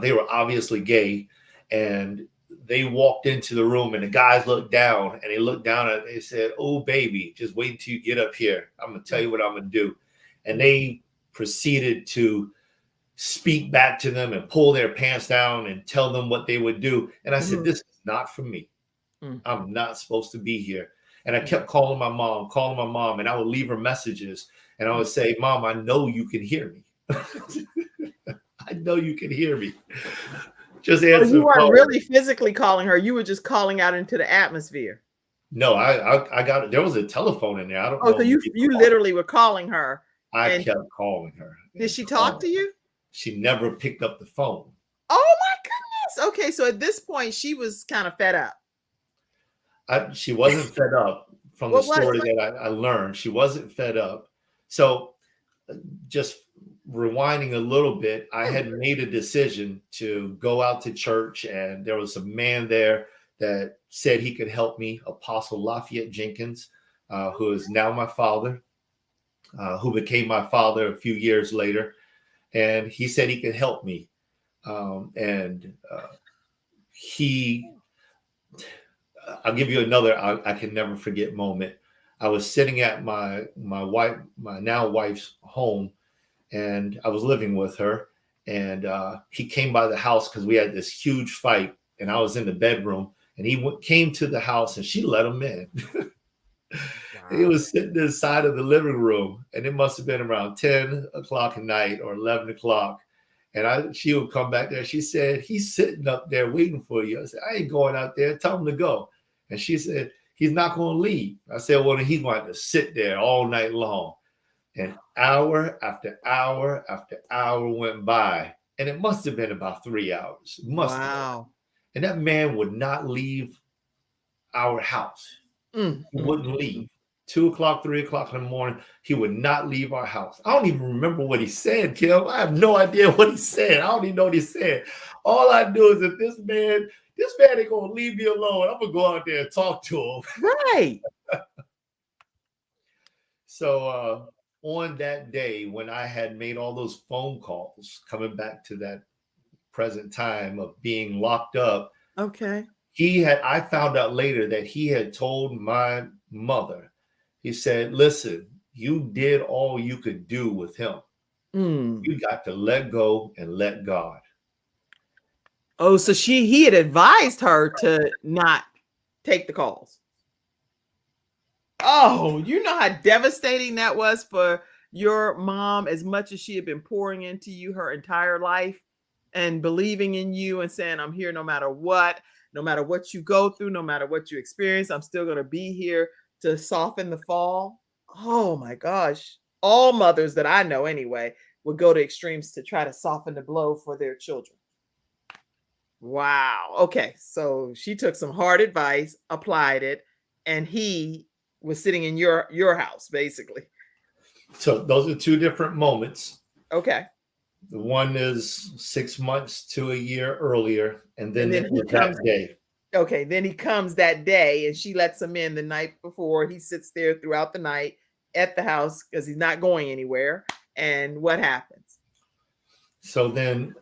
they were obviously gay. And they walked into the room and the guys looked down and they looked down and they said, "Oh, baby, just wait until you get up here. I'm going to tell you what I'm going to do." And they proceeded to speak back to them and pull their pants down and tell them what they would do. And I said, "This is not for me. I'm not supposed to be here." And I kept calling my mom, and I would leave her messages. And I would say, "Mom, I know you can hear me. I know you can hear me. Just answer." You weren't really physically calling her. You were just calling out into the atmosphere. No, I got it. There was a telephone in there. I don't know. So you literally were calling her. I kept calling her. Did she talk to you? She never picked up the phone. Oh my goodness. Okay, so at this point, she was kind of fed up. She wasn't fed up from the story that I learned. She wasn't fed up. So just rewinding a little bit, I had made a decision to go out to church, and there was a man there that said he could help me, Apostle Lafayette Jenkins, who is now my father, who became my father a few years later. And he said he could help me. I'll give you another I can never forget moment. I was sitting at my now wife's home, and I was living with her, and he came by the house because we had this huge fight, and I was in the bedroom, and he came to the house, and she let him in. He was sitting inside of the living room, and it must have been around 10 o'clock at night or 11 o'clock. And she would come back there. She said, "He's sitting up there waiting for you." I said, "I ain't going out there. Tell him to go." And she said, "He's not going to leave." I said, "Well, he's going to sit there all night long." And hour after hour after hour went by, and it must have been about 3 hours. Wow. And that man would not leave our house. He wouldn't leave. 2 o'clock, 3 o'clock in the morning, he would not leave our house. I don't even remember what he said, Kim. I have no idea what he said. I don't even know what he said. All I knew is that this man ain't gonna leave me alone. I'm gonna go out there and talk to him. Right. So on that day, when I had made all those phone calls, coming back to that present time of being locked up. Okay. I found out later that he had told my mother, he said, "Listen, you did all you could do with him. You got to let go and let God." Oh, so he had advised her to not take the calls. Oh, you know how devastating that was for your mom, as much as she had been pouring into you her entire life and believing in you and saying, "I'm here no matter what you go through, no matter what you experience, I'm still going to be here to soften the fall." Oh my gosh. All mothers that I know anyway would go to extremes to try to soften the blow for their children. Wow. Okay. So she took some hard advice, applied it, and he was sitting in your house, basically. So those are two different moments. Okay. The one is 6 months to a year earlier, and then he that day. Okay, then he comes that day and she lets him in the night before. He sits there throughout the night at the house because he's not going anywhere. And what happens? So then,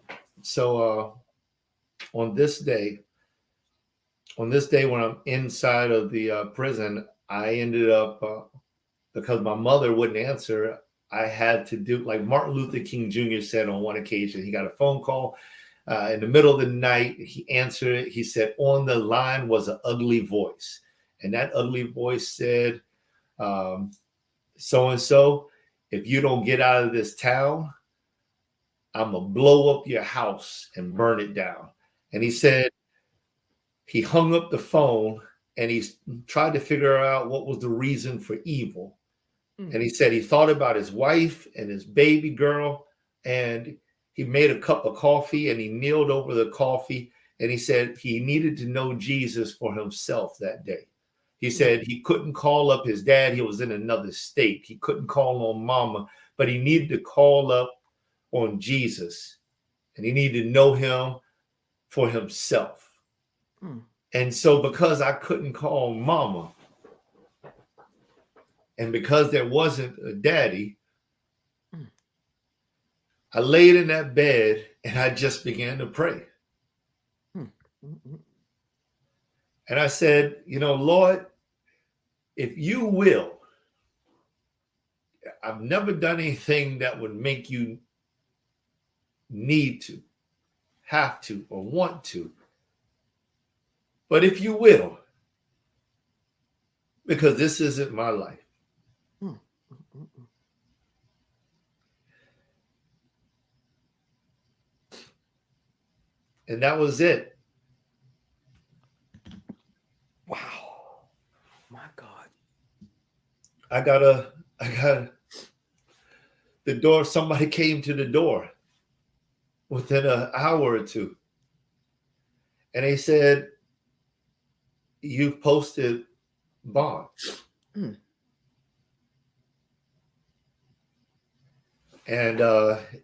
on this day, when I'm inside of the prison, I ended up because my mother wouldn't answer. I had to do like Martin Luther King Jr. said on one occasion. He got a phone call in the middle of the night. He answered it. He said, on the line was an ugly voice. And that ugly voice said, so and so, if you don't get out of this town, I'm going to blow up your house and burn it down. And he said, he hung up the phone and he tried to figure out what was the reason for evil. And he said he thought about his wife and his baby girl, and he made a cup of coffee and he kneeled over the coffee. And he said he needed to know Jesus for himself that day. He said he couldn't call up his dad. He was in another state. He couldn't call on mama, but he needed to call up on Jesus, and he needed to know him for himself. And so because I couldn't call mama, and because there wasn't a daddy, I laid in that bed and I just began to pray. And I said, Lord, if you will, I've never done anything that would make you need to, have to, or want to. But if you will, because this isn't my life. And that was it. Wow. My God. I got the door. Somebody came to the door within an hour or two. And they said, you've posted bond. And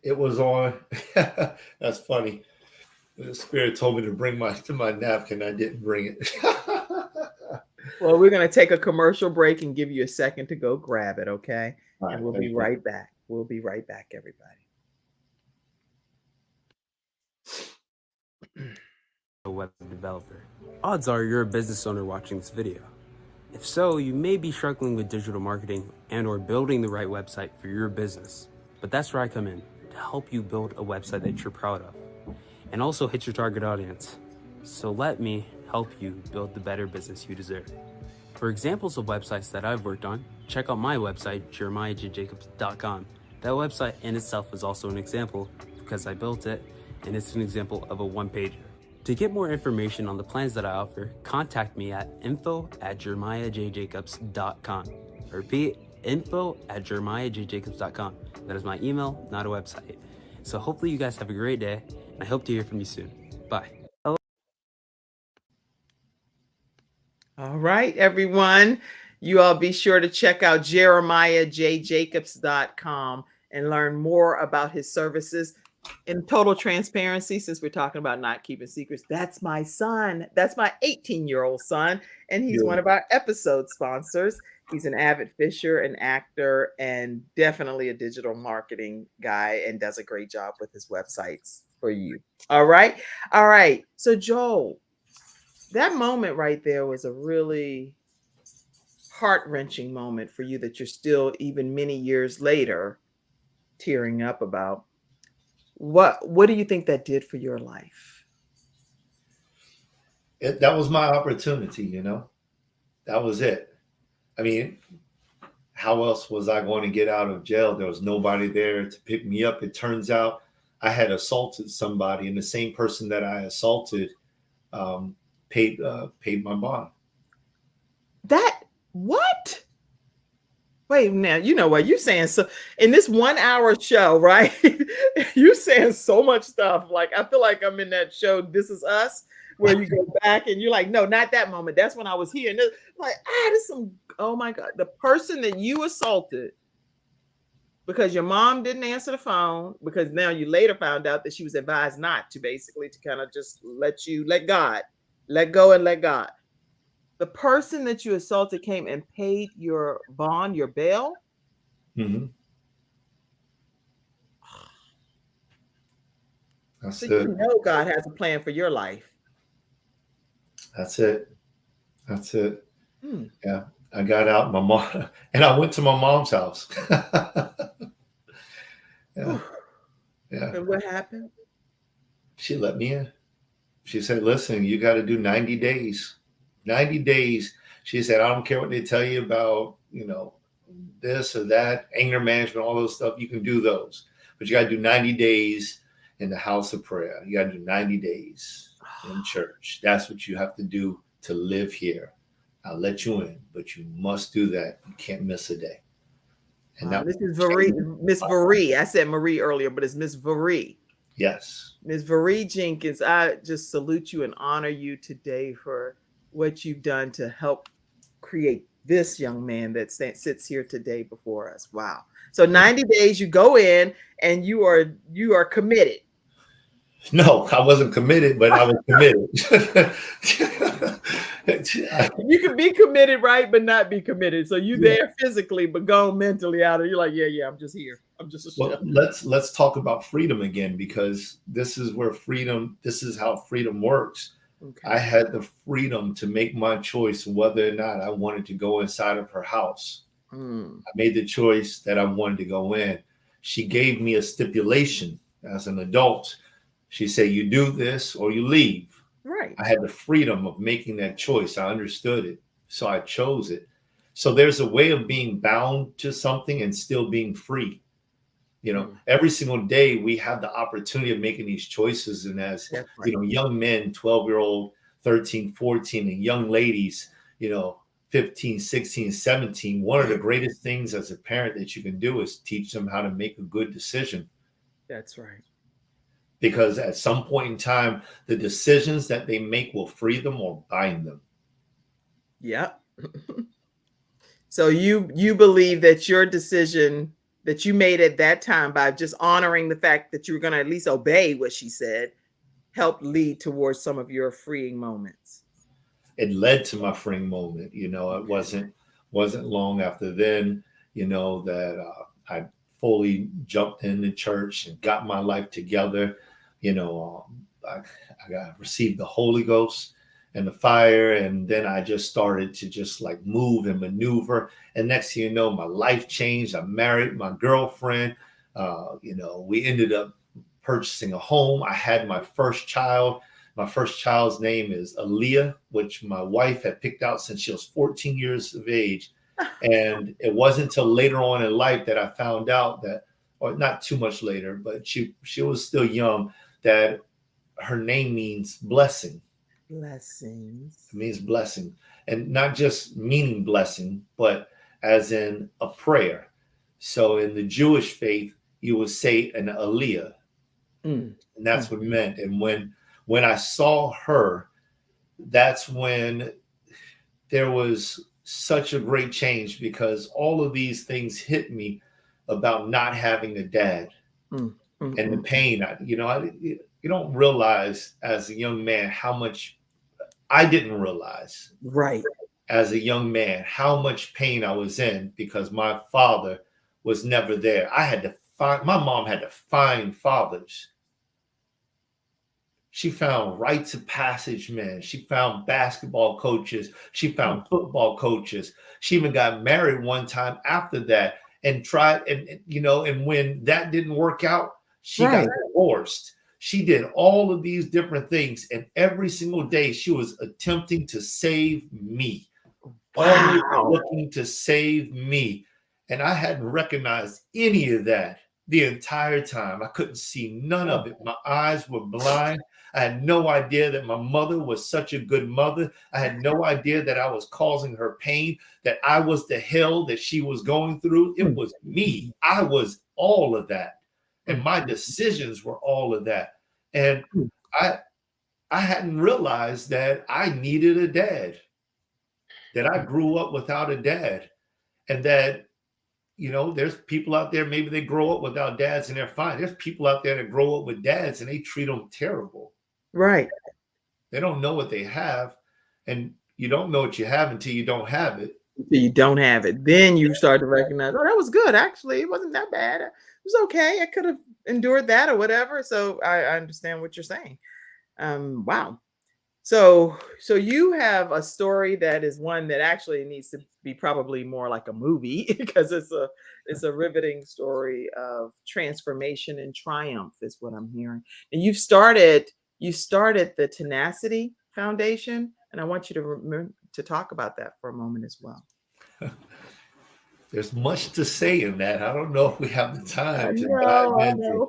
it was on, that's funny. The Spirit told me to bring my napkin. I didn't bring it. Well, we're going to take a commercial break and give you a second to go grab it, okay? Right, and we'll be right back. We'll be right back, everybody. A web developer. Odds are you're a business owner watching this video. If so, you may be struggling with digital marketing and or building the right website for your business. But that's where I come in, to help you build a website that you're proud of and also hit your target audience. So let me help you build the better business you deserve. For examples of websites that I've worked on, check out my website, jeremiahjjacobs.com. That website in itself is also an example because I built it, and it's an example of a one-pager. To get more information on the plans that I offer, contact me at info@jeremiahjjacobs.com. I repeat, info@jeremiahjjacobs.com. That is my email, not a website. So hopefully you guys have a great day, and I hope to hear from you soon. Bye. All right, everyone. You all be sure to check out jeremiahjjacobs.com and learn more about his services. In total transparency, since we're talking about not keeping secrets, that's my son. That's my 18-year-old son, and he's one of our episode sponsors. He's an avid fisher, an actor, and definitely a digital marketing guy, and does a great job with his websites for you. All right. All right. So, Joel, that moment right there was a really heart-wrenching moment for you that you're still, even many years later, tearing up about. What do you think that did for your life? That was my opportunity, that was it. I mean, how else was I going to get out of jail? There was nobody there to pick me up. It turns out I had assaulted somebody, and the same person that I assaulted paid my bond. What? Wait, now, you know what you're saying. So in this 1 hour show, right? You're saying so much stuff. Like, I feel like I'm in that show, This Is Us, where you go back and you're like, no, not that moment. That's when I was here. And like, oh my God, the person that you assaulted because your mom didn't answer the phone, because now you later found out that she was advised not to, basically, to kind of just let God Let go and let God. The person that you assaulted came and paid your bond, your bail. Mm-hmm. That's So it. you know God has a plan for your life. That's it. That's it. Hmm. Yeah. I got out my mom and I went to my mom's house. Yeah. Yeah. And what happened? She let me in. She said, listen, you got to do 90 days. 90 days. She said, I don't care what they tell you about, this or that, anger management, all those stuff. You can do those. But you got to do 90 days in the house of prayer. You got to do 90 days in church. That's what you have to do to live here. I'll let you in, but you must do that. You can't miss a day. And that This is Miss Varie. I said Marie earlier, but it's Miss Varie. Yes. Ms. Varie Jenkins, I just salute you and honor you today for what you've done to help create this young man that sits here today before us. Wow. So 90 days you go in and you are committed. No, I wasn't committed, but I was committed. You can be committed, right, but not be committed. So you there physically, but gone mentally out of. You're like, yeah, I'm just here. I'm just a well, let's talk about freedom again, because this is where freedom. This is how freedom works. Okay. I had the freedom to make my choice whether or not I wanted to go inside of her house. I made the choice that I wanted to go in. She gave me a stipulation as an adult. She said, you do this or you leave. Right. I had the freedom of making that choice. I understood it. So I chose it. So there's a way of being bound to something and still being free. Every single day we have the opportunity of making these choices. And as, young men, 12-year-old, 13, 14, and young ladies, 15, 16, 17, one of the greatest things as a parent that you can do is teach them how to make a good decision. That's right. Because at some point in time, the decisions that they make will free them or bind them. Yeah. So you believe that your decision that you made at that time by just honoring the fact that you were going to at least obey what she said helped lead towards some of your freeing moments. It led to my freeing moment. It wasn't long after then, that I fully jumped into church and got my life together. I received the Holy Ghost and the fire, and then I just started to just like move and maneuver. And next thing you know, my life changed. I married my girlfriend. We ended up purchasing a home. I had my first child. My first child's name is Aaliyah, which my wife had picked out since she was 14 years of age. And it wasn't until later on in life that I found out that, or not too much later, but she was still young, that her name means blessing. Blessings. It means blessing. And not just meaning blessing, but as in a prayer. So in the Jewish faith, you would say an Aliyah. And that's what it meant. And when I saw her, that's when there was such a great change, because all of these things hit me about not having a dad. And the pain. You don't realize as a young man how much I didn't realize. Right. As a young man, how much pain I was in because my father was never there. My mom had to find fathers. She found rites of passage men. She found basketball coaches. She found football coaches. She even got married one time after that and tried, and when that didn't work out, she got divorced. She did all of these different things. And every single day she was attempting to save me. Always looking to save me. And I hadn't recognized any of that the entire time. I couldn't see none of it. My eyes were blind. I had no idea that my mother was such a good mother. I had no idea that I was causing her pain, that I was the hell that she was going through. It was me. I was all of that. And my decisions were all of that. And I hadn't realized that I needed a dad, that I grew up without a dad, and that, there's people out there, maybe they grow up without dads and they're fine. There's people out there that grow up with dads and they treat them terrible. Right. They don't know what they have, and you don't know what you have until you don't have it. You don't have it. Then you start to recognize, oh, that was good. Actually, it wasn't that bad. It was okay. I could have endured that or whatever. So I understand what you're saying. Wow. So you have a story that is one that actually needs to be probably more like a movie because it's a riveting story of transformation and triumph is what I'm hearing. And you started the Tenacity Foundation, and I want you to remember to talk about that for a moment as well. There's much to say in that. I don't know if we have the I time to dive know, I into,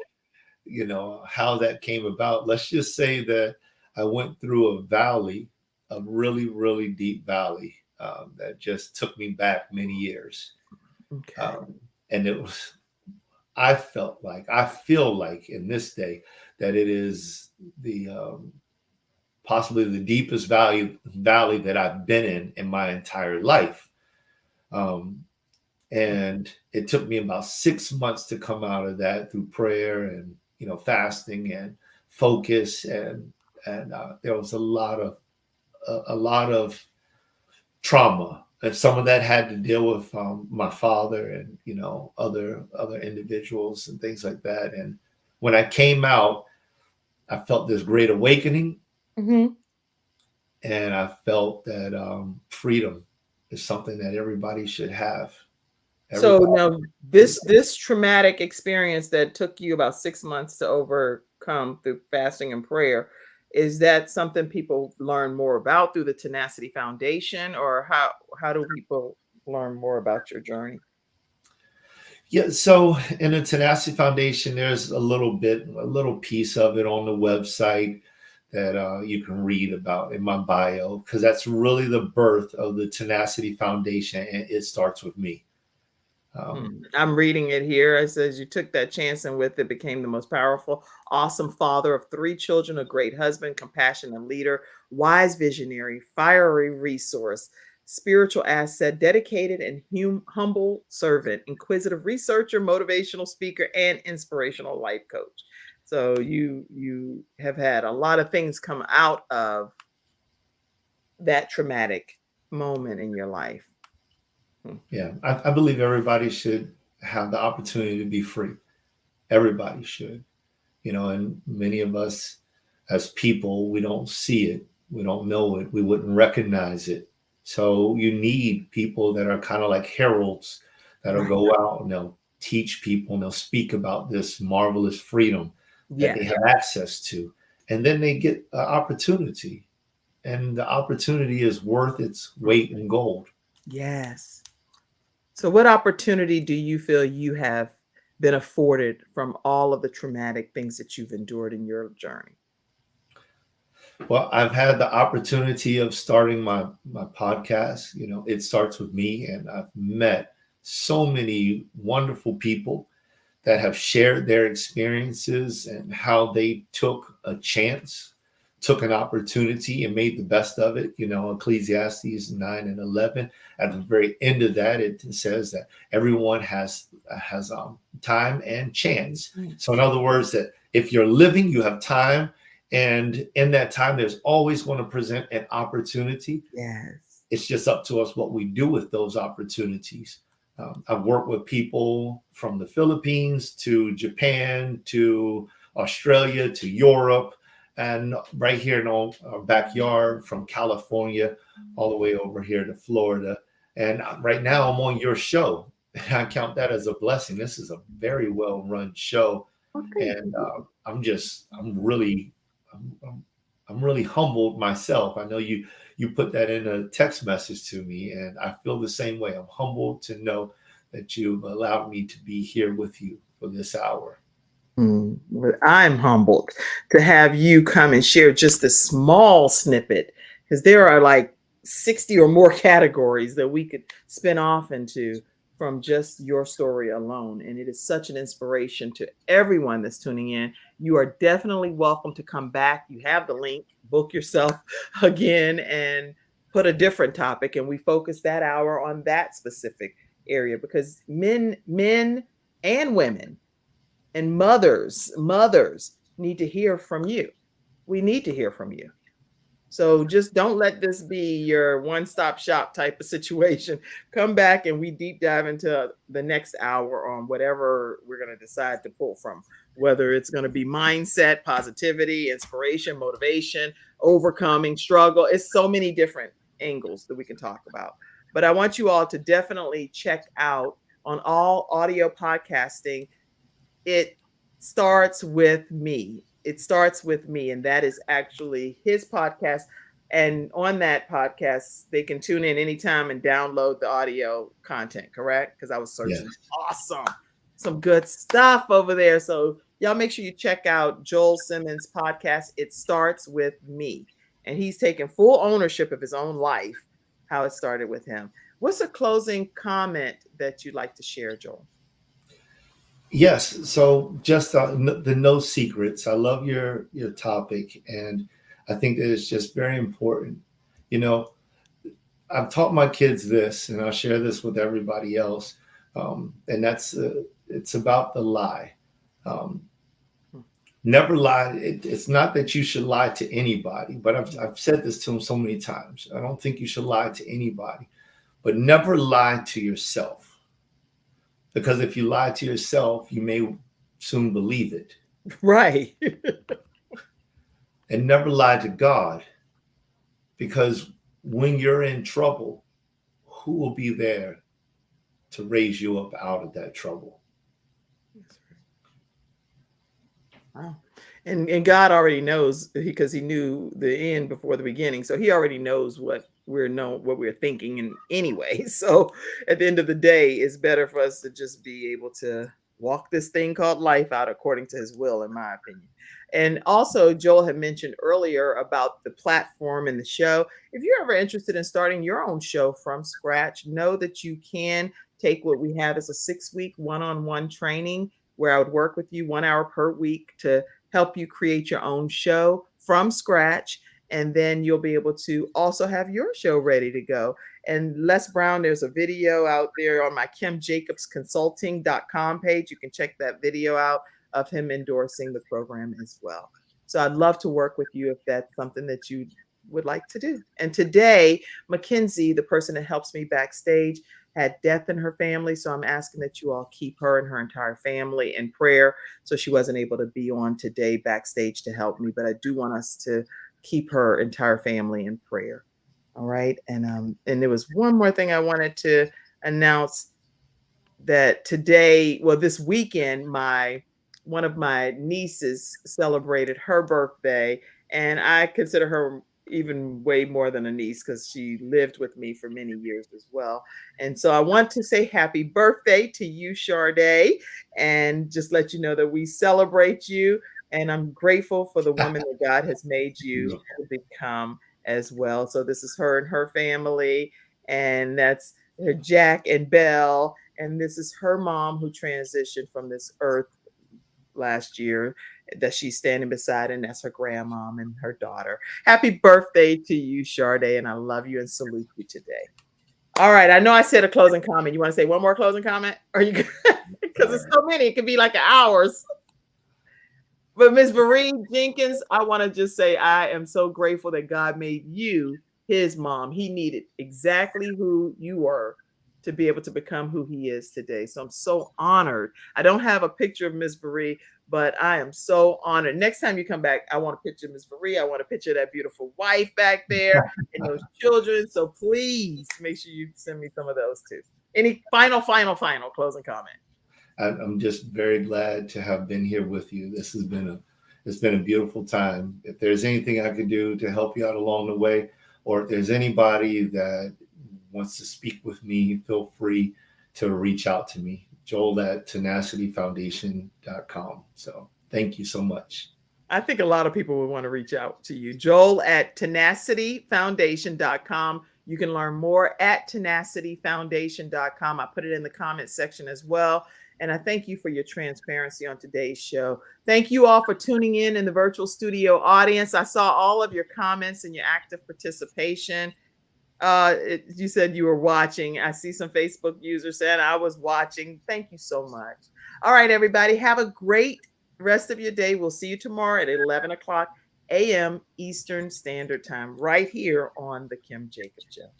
know. how that came about. Let's just say that I went through a valley, a really, really deep valley that just took me back many years. Okay. And I feel like in this day that it is the possibly the deepest valley that I've been in my entire life. Um, and it took me about 6 months to come out of that through prayer and fasting and focus, and there was a lot of trauma, and some of that had to deal with my father and other individuals and things like that. And when I came out, I felt this great awakening, Mhm. and I felt that freedom is something that everybody should have. So Everybody. now this traumatic experience that took you about 6 months to overcome through fasting and prayer, is that something people learn more about through the Tenacity Foundation, or how do people learn more about your journey? Yeah, so in the Tenacity Foundation, there's a little piece of it on the website that you can read about in my bio, because that's really the birth of the Tenacity Foundation, and it starts with me. I'm reading it here. It says you took that chance and with it became the most powerful, awesome father of 3 children, a great husband, compassionate leader, wise visionary, fiery resource, spiritual asset, dedicated and humble servant, inquisitive researcher, motivational speaker, and inspirational life coach. So you have had a lot of things come out of that traumatic moment in your life. Yeah, I believe everybody should have the opportunity to be free. Everybody should. And many of us as people, we don't see it, we don't know it, we wouldn't recognize it. So you need people that are kind of like heralds that'll Right. go out and they'll teach people and they'll speak about this marvelous freedom that they Yes. have access to. And then they get an opportunity, and the opportunity is worth its weight in gold. Yes. So, what opportunity do you feel you have been afforded from all of the traumatic things that you've endured in your journey? Well, I've had the opportunity of starting my podcast. It starts with me, and I've met so many wonderful people that have shared their experiences and how they took a chance, took an opportunity, and made the best of it. Ecclesiastes 9:11. At the very end of that, it says that everyone has time and chance. So, in other words, that if you're living, you have time, and in that time, there's always going to present an opportunity. Yes. It's just up to us what we do with those opportunities. I've worked with people from the Philippines to Japan to Australia to Europe, and right here in our backyard from California all the way over here to Florida. And right now I'm on your show. And I count that as a blessing. This is a very well run show. Oh, thank And you. I'm really humbled myself. I know you put that in a text message to me, and I feel the same way. I'm humbled to know that you've allowed me to be here with you for this hour. Well, I'm humbled to have you come and share just a small snippet, because there are like 60 or more categories that we could spin off into from just your story alone. And it is such an inspiration to everyone that's tuning in. You are definitely welcome to come back. You have the link, book yourself again, and put a different topic. And we focus that hour on that specific area because men and women and mothers need to hear from you. We need to hear from you. So just don't let this be your one-stop shop type of situation. Come back and we deep dive into the next hour on whatever we're going to decide to pull from, whether it's going to be mindset, positivity, inspiration, motivation, overcoming, struggle. It's so many different angles that we can talk about. But I want you all to definitely check out on all audio podcasting. It starts with me. It starts with me, and that is actually his podcast. And on that podcast, they can tune in anytime and download the audio content, correct? Because I was Yes. searching. Awesome. Some good stuff over there. So y'all make sure you check out Joel Simmons' podcast. It starts with me. And he's taking full ownership of his own life, how it started with him. What's a closing comment that you'd like to share, Joel? Yes. So just the no secrets. I love your topic, and I think that it's just very important. You know, I've taught my kids this, and I'll share this with everybody else. And that's it's about the lie. Um, Never lie. It's not that you should lie to anybody, but I've said this to them so many times. I don't think you should lie to anybody, but never lie to yourself. Because if you lie to yourself, you may soon believe it. Right. And never lie to God, because when you're in trouble, who will be there to raise you up out of that trouble? Wow. And God already knows, because he knew the end before the beginning. So he already knows what we're thinking in anyway. So at the end of the day, it's better for us to just be able to walk this thing called life out according to his will, in my opinion. And also, Joel had mentioned earlier about the platform and the show. If you're ever interested in starting your own show from scratch, know that you can take what we have as a 6-week one-on-one training, where I would work with you 1 hour per week to help you create your own show from scratch. And then you'll be able to also have your show ready to go. And Les Brown, there's a video out there on my KimJacobsConsulting.com page. You can check that video out of him endorsing the program as well. So I'd love to work with you if that's something that you would like to do. And today, Mackenzie, the person that helps me backstage, had death in her family. So I'm asking that you all keep her and her entire family in prayer. So she wasn't able to be on today backstage to help me, but I do want us to keep her entire family in prayer. All right. And there was one more thing I wanted to announce, that today, well, this weekend, one of my nieces celebrated her birthday, and I consider her even way more than a niece because she lived with me for many years as well. And so I want to say happy birthday to you, Sade, and just let you know that we celebrate you. And I'm grateful for the woman that God has made you to become as well. So this is her and her family, and that's Jack and Belle. And this is her mom, who transitioned from this earth last year, that she's standing beside, and that's her grandmom and her daughter. Happy birthday to you, Sade, and I love you and salute you today. All right, I know I said a closing comment. You want to say one more closing comment? Are you good? Because there's so many, it could be like hours. But Miss Marie Jenkins, I want to just say I am so grateful that God made you his mom. He needed exactly who you were to be able to become who he is today. So I'm so honored. I don't have a picture of Miss Marie, but I am so honored. Next time you come back, I want a picture of Miss Marie. I want a picture of that beautiful wife back there and those children. So please make sure you send me some of those too. Any final closing comment? I'm just very glad to have been here with you. It's been a beautiful time. If there's anything I can do to help you out along the way, or if there's anybody that wants to speak with me, feel free to reach out to me, Joel@tenacityfoundation.com. So thank you so much. I think a lot of people would want to reach out to you. Joel@tenacityfoundation.com. You can learn more at tenacityfoundation.com. I put it in the comment section as well. And I thank you for your transparency on today's show. Thank you all for tuning in the virtual studio audience. I saw all of your comments and your active participation. You said you were watching. I see some Facebook users saying I was watching. Thank you so much. All right, everybody, have a great rest of your day. We'll see you tomorrow at 11 o'clock a.m. Eastern Standard Time, right here on The Kim Jacobs Show.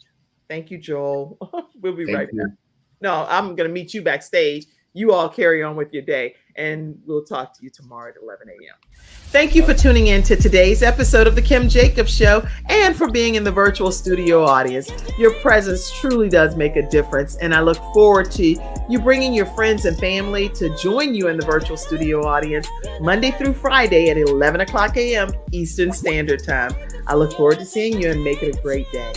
Thank you, Joel. We'll be right back. No, I'm going to meet you backstage. You all carry on with your day, and we'll talk to you tomorrow at 11 a.m. Thank you for tuning in to today's episode of The Kim Jacobs Show and for being in the virtual studio audience. Your presence truly does make a difference, and I look forward to you bringing your friends and family to join you in the virtual studio audience Monday through Friday at 11 o'clock a.m. Eastern Standard Time. I look forward to seeing you and make it a great day.